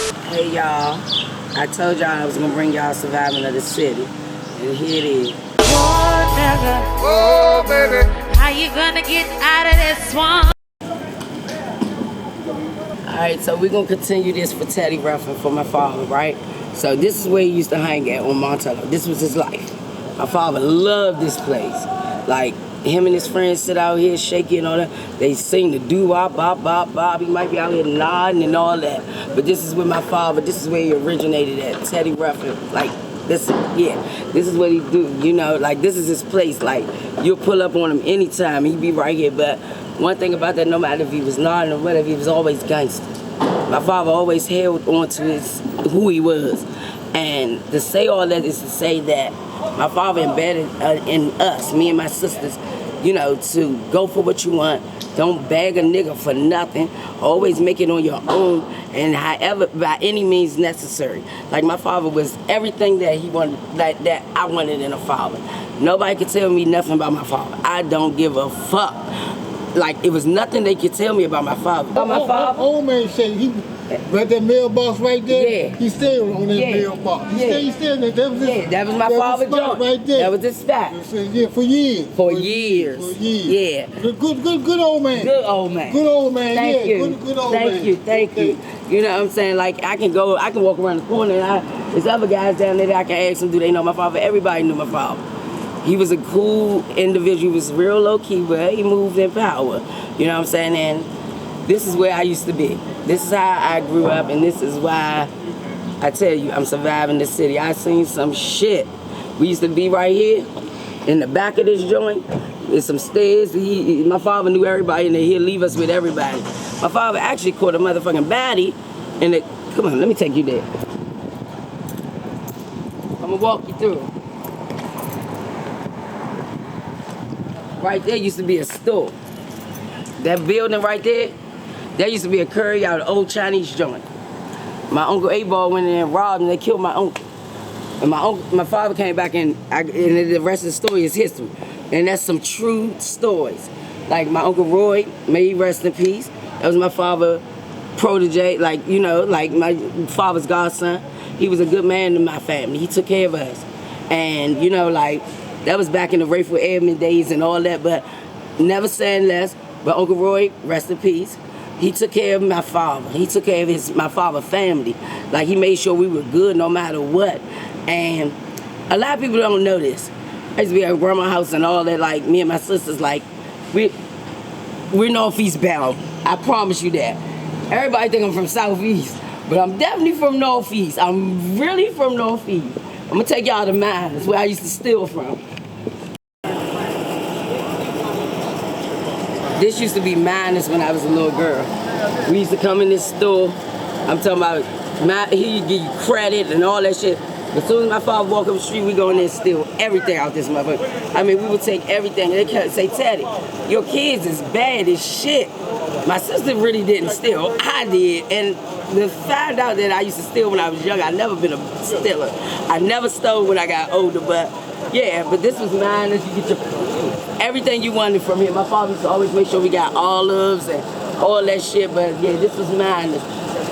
Hey y'all, I told y'all I was gonna bring y'all surviving of the city, and here it is. Oh, nigga. Oh, baby. How you gonna get out of this swamp? Alright, so we're gonna continue this for Teddy Ruffin for my father, right? So this is where he used to hang at on Montello. This was his life. My father loved this place. Like, him and his friends sit out here shaking and all that. They sing the doo-wop, bop, bop, bop. He might be out here nodding and all that. But this is where my father, this is where he originated at, Teddy Ruffin. Like, this is what he do, you know, like this is his place. Like, you'll pull up on him anytime, he'd be right here. But one thing about that, no matter if he was nodding or whatever, he was always gangster. My father always held on to who he was. And to say all that is to say that my father embedded in us, me and my sisters, you know, to go for what you want. Don't beg a nigga for nothing. Always make it on your own, and however, by any means necessary. Like, my father was everything that he wanted, that I wanted in a father. Nobody could tell me nothing about my father. I don't give a fuck. Like, it was nothing they could tell me about my father. About my father. Old man said he read that mailbox right there. Yeah. He still on that mailbox. He still That was my father's joint. Right there. That was his spot. Yeah, for years. For years. Yeah. Good old man. Good old man. Good old man. Thank you. Good old man. Thank you. You know what I'm saying? Like, I can walk around the corner and there's other guys down there that I can ask them, do they know my father? Everybody knew my father. He was a cool individual. He was real low key, but he moved in power. You know what I'm saying? And this is where I used to be. This is how I grew up, and this is why I tell you, I'm surviving the city. I seen some shit. We used to be right here in the back of this joint. There's some stairs. My father knew everybody, and he'll leave us with everybody. My father actually caught a motherfucking baddie, and come on, let me take you there. I'm gonna walk you through. Right there used to be a store. That building right there, that used to be a curry out of old Chinese joint. My uncle A-Ball went in and robbed and they killed my uncle. And my father came back and the rest of the story is history. And that's some true stories. Like my Uncle Roy, may he rest in peace. That was my father protege, like, you know, like my father's godson. He was a good man to my family. He took care of us. And, you know, like, that was back in the Rayful Edmond days and all that, but never saying less. But Uncle Roy, rest in peace, he took care of my father. He took care of my father's family. Like, he made sure we were good no matter what. And a lot of people don't know this. I used to be at grandma's house and all that, like, me and my sisters, like, we're Northeast bound. I promise you that. Everybody think I'm from Southeast, but I'm definitely from Northeast. I'm really from Northeast. I'm gonna take y'all to mine. That's where I used to steal from. This used to be Minus when I was a little girl. We used to come in this store. I'm talking about, he would give you credit and all that shit. As soon as my father walked up the street, we go in there and steal everything out this motherfucker. I mean, we would take everything. They kept say, Teddy, your kids is bad as shit. My sister really didn't steal. I did. And to find out that I used to steal when I was young, I've never been a stealer. I never stole when I got older, but yeah, but this was mine. You get your everything you wanted from here. My father used to always make sure we got olives and all that shit, but yeah, this was mine.